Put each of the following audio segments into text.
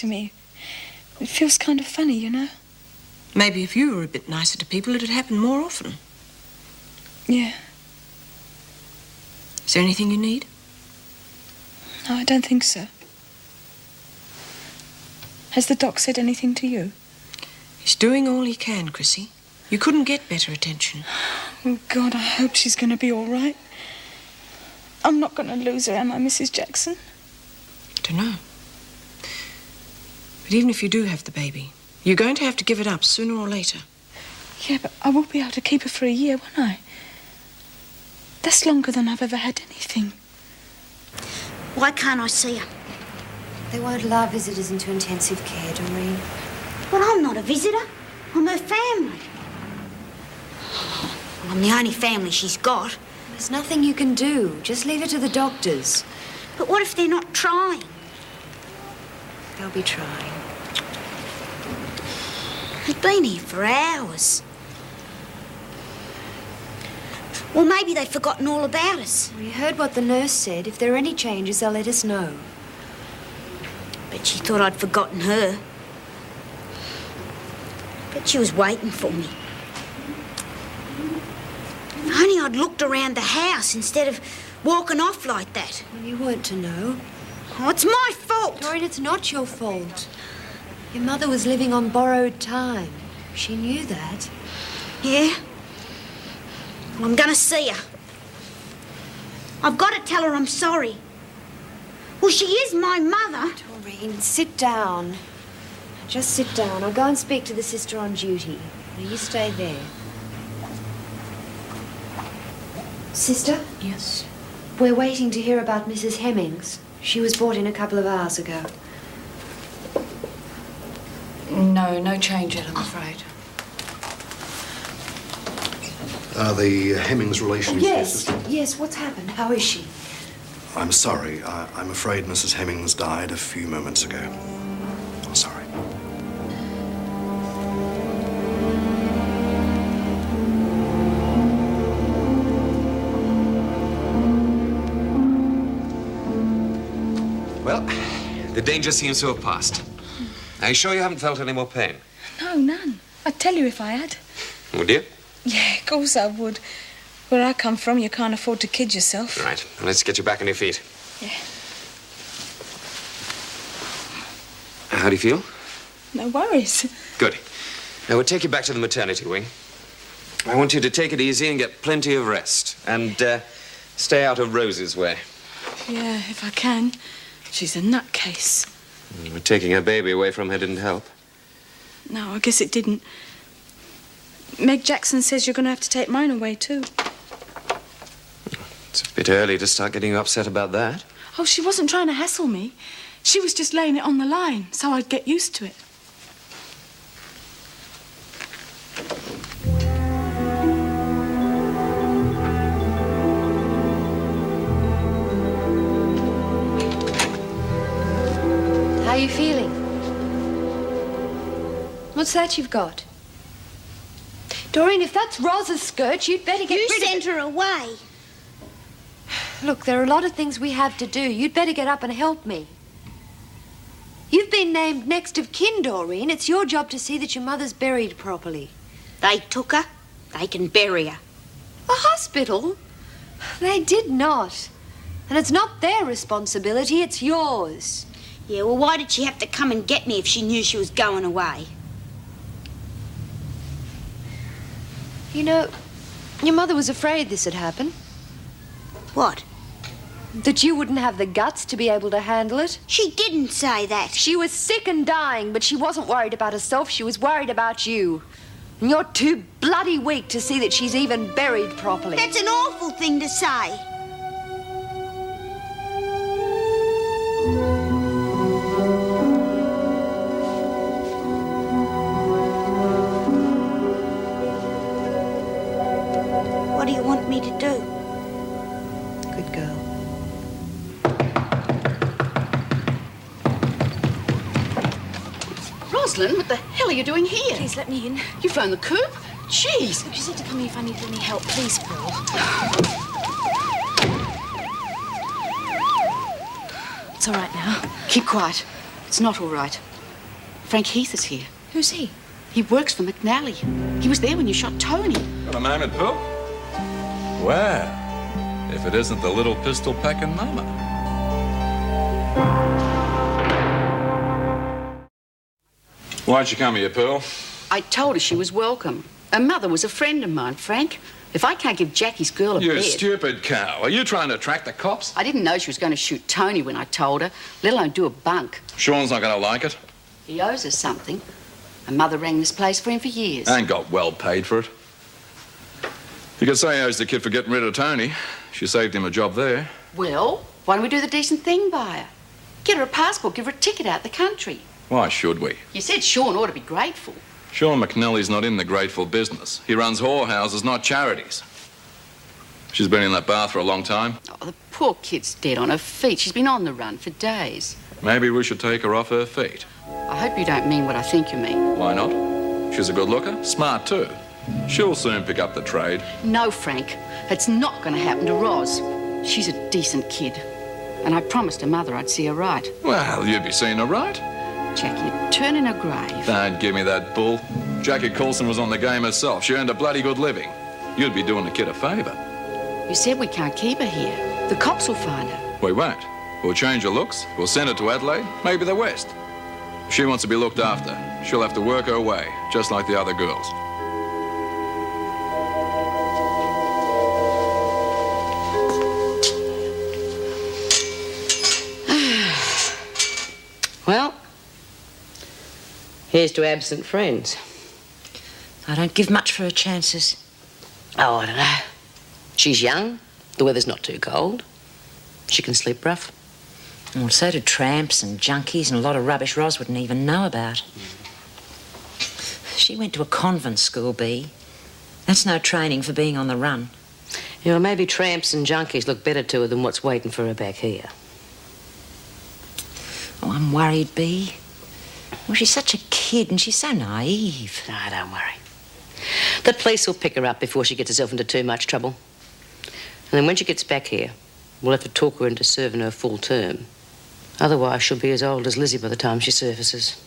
to me. It feels kind of funny, you know. Maybe if you were a bit nicer to people, it'd happen more often. Yeah. Is there anything you need? No, I don't think so. Has the doc said anything to you? He's doing all he can, Chrissy. You couldn't get better attention. Oh, God, I hope she's going to be all right. I'm not going to lose her, am I, Mrs. Jackson? Don't know. But even if you do have the baby, you're going to have to give it up sooner or later. Yeah, but I won't be able to keep her for a year, won't I? That's longer than I've ever had anything. Why can't I see her? They won't allow visitors into intensive care, Doreen. But I'm not a visitor. I'm her family. I'm the only family she's got. There's nothing you can do. Just leave it to the doctors. But what if they're not trying? They'll be trying. We've been here for hours. Well, maybe they've forgotten all about us. We heard what the nurse said. If there are any changes, they'll let us know. Bet she thought I'd forgotten her. Bet she was waiting for me. If only I'd looked around the house instead of walking off like that. Well, you weren't to know. Oh, it's my fault. Doreen, it's not your fault. Your mother was living on borrowed time. She knew that. Yeah? Well, I'm going to see her. I've got to tell her I'm sorry. Well, she is my mother. Doreen, sit down. Just sit down. I'll go and speak to the sister on duty. Now, you stay there. Sister? Yes? We're waiting to hear about Mrs. Hemmings. She was brought in a couple of hours ago. No change yet, I'm afraid. The Hemmings relations? Yes, what's happened? How is she? I'm sorry. I'm afraid Mrs. Hemmings died a few moments ago. I'm sorry. Well, the danger seems to have passed. Are you sure you haven't felt any more pain? No, none. I'd tell you if I had. Would you? Yeah, of course I would. Where I come from, you can't afford to kid yourself. Right. Well, let's get you back on your feet. Yeah. How do you feel? No worries. Good. Now, we'll take you back to the maternity wing. I want you to take it easy and get plenty of rest. And, stay out of Rose's way. Yeah, if I can. She's a nutcase. Well, taking her baby away from her didn't help. No, I guess it didn't. Meg Jackson says you're going to have to take mine away, too. It's a bit early to start getting upset about that. Oh, she wasn't trying to hassle me. She was just laying it on the line, so I'd get used to it. How are you feeling? What's that you've got? Doreen, if that's Roz's skirt, you'd better get rid of it. You sent her away. Look, there are a lot of things we have to do. You'd better get up and help me. You've been named next of kin, Doreen. It's your job to see that your mother's buried properly. They took her. They can bury her. A hospital? They did not. And it's not their responsibility, it's yours. Yeah, well, why did she have to come and get me if she knew she was going away? You know, your mother was afraid this would happen. What? That you wouldn't have the guts to be able to handle it. She didn't say that. She was sick and dying, but she wasn't worried about herself. She was worried about you. And you're too bloody weak to see that she's even buried properly. That's an awful thing to say. What do you want me to do? Good girl. Rosalind, what the hell are you doing here? Please let me in. You flown the coop? Jeez. You said to come here if I needed any help. Please, Paul. It's all right now. Keep quiet. It's not all right. Frank Heath is here. Who's he? He works for McNally. He was there when you shot Tony. Got a moment, Bill? Well, if it isn't the little pistol-packing mama. Why'd you come here, Pearl? I told her she was welcome. Her mother was a friend of mine, Frank. If I can't give Jackie's girl a You bed... stupid cow. Are you trying to attract the cops? I didn't know she was going to shoot Tony when I told her, let alone do a bunk. Sean's not going to like it. He owes her something. Her mother rang this place for him for years. And got well paid for it. You could say he owes the kid for getting rid of Tony. She saved him a job there. Well, why don't we do the decent thing by her? Get her a passport, give her a ticket out the country. Why should we? You said Sean ought to be grateful. Sean McNally's not in the grateful business. He runs whorehouses, not charities. She's been in that bath for a long time. Oh, the poor kid's dead on her feet. She's been on the run for days. Maybe we should take her off her feet. I hope you don't mean what I think you mean. Why not? She's a good looker, smart too. She'll soon pick up the trade. No, Frank. It's not going to happen to Roz. She's a decent kid. And I promised her mother I'd see her right. Well, you'd be seeing her right. Jackie, you'd turn in her grave. Don't give me that bull. Jackie Coulson was on the game herself. She earned a bloody good living. You'd be doing the kid a favour. You said we can't keep her here. The cops will find her. We won't. We'll change her looks. We'll send her to Adelaide, maybe the West. If she wants to be looked after, she'll have to work her way, just like the other girls. Well, here's to absent friends. I don't give much for her chances. Oh, I don't know. She's young. The weather's not too cold. She can sleep rough. Well, so do tramps and junkies and a lot of rubbish Ros wouldn't even know about. She went to a convent school, Bea. That's no training for being on the run. You know, maybe tramps and junkies look better to her than what's waiting for her back here. Oh, I'm worried, Bea. Well, she's such a kid and she's so naive. No, don't worry. The police will pick her up before she gets herself into too much trouble. And then when she gets back here, we'll have to talk her into serving her full term. Otherwise, she'll be as old as Lizzie by the time she surfaces.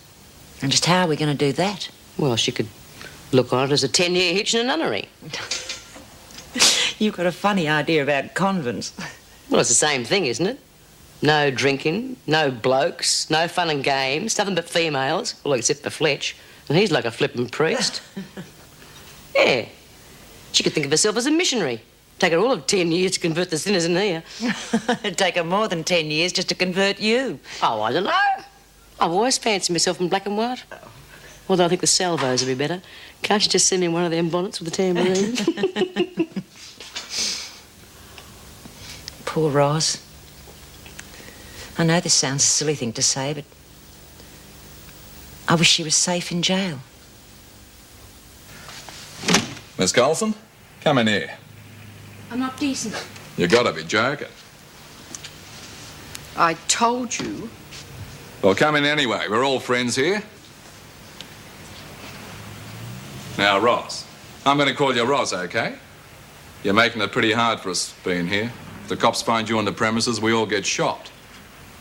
And just how are we going to do that? Well, she could look on it as a 10-year hitch in a nunnery. You've got a funny idea about convents. Well, it's the same thing, isn't it? No drinking, no blokes, no fun and games, nothing but females, well, except for Fletch. And he's like a flippin' priest. Yeah. She could think of herself as a missionary. Take her all of 10 years to convert the sinners in here. It'd take her more than 10 years just to convert you. Oh, I don't know. I've always fancied myself in black and white. Although I think the salvos would be better. Can't you just send me one of them bonnets with a tambourine? Poor Ros. I know this sounds a silly thing to say, but I wish she was safe in jail. Miss Coulson, come in here. I'm not decent. You gotta be joking. I told you. Well, come in anyway. We're all friends here. Now, Ros. I'm going to call you Ros, okay? You're making it pretty hard for us being here. If the cops find you on the premises, we all get shot.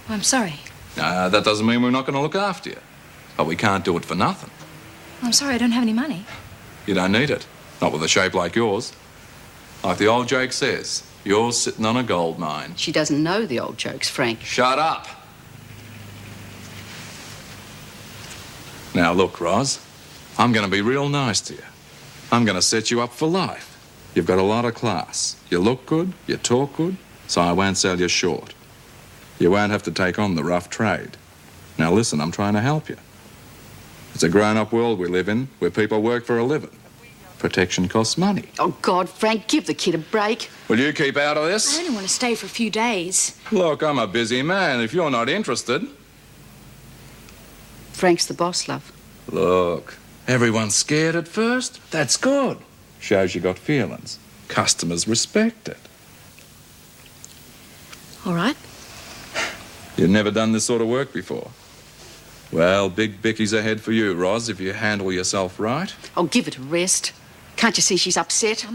Oh, I'm sorry. That doesn't mean we're not going to look after you. But we can't do it for nothing. I'm sorry, I don't have any money. You don't need it. Not with a shape like yours. Like the old joke says, you're sitting on a gold mine. She doesn't know the old jokes, Frank. Shut up. Now, look, Ros. I'm going to be real nice to you. I'm going to set you up for life. You've got a lot of class. You look good, you talk good, so I won't sell you short. You won't have to take on the rough trade. Now, listen, I'm trying to help you. It's a grown-up world we live in where people work for a living. Protection costs money. Oh, God, Frank, give the kid a break. Will you keep out of this? I only want to stay for a few days. Look, I'm a busy man. If you're not interested... Frank's the boss, love. Look, everyone's scared at first. That's good. Shows you got feelings. Customers respect it. All right. You've never done this sort of work before. Well, big bickies ahead for you, Ros, if you handle yourself right. Oh, give it a rest. Can't you see she's upset?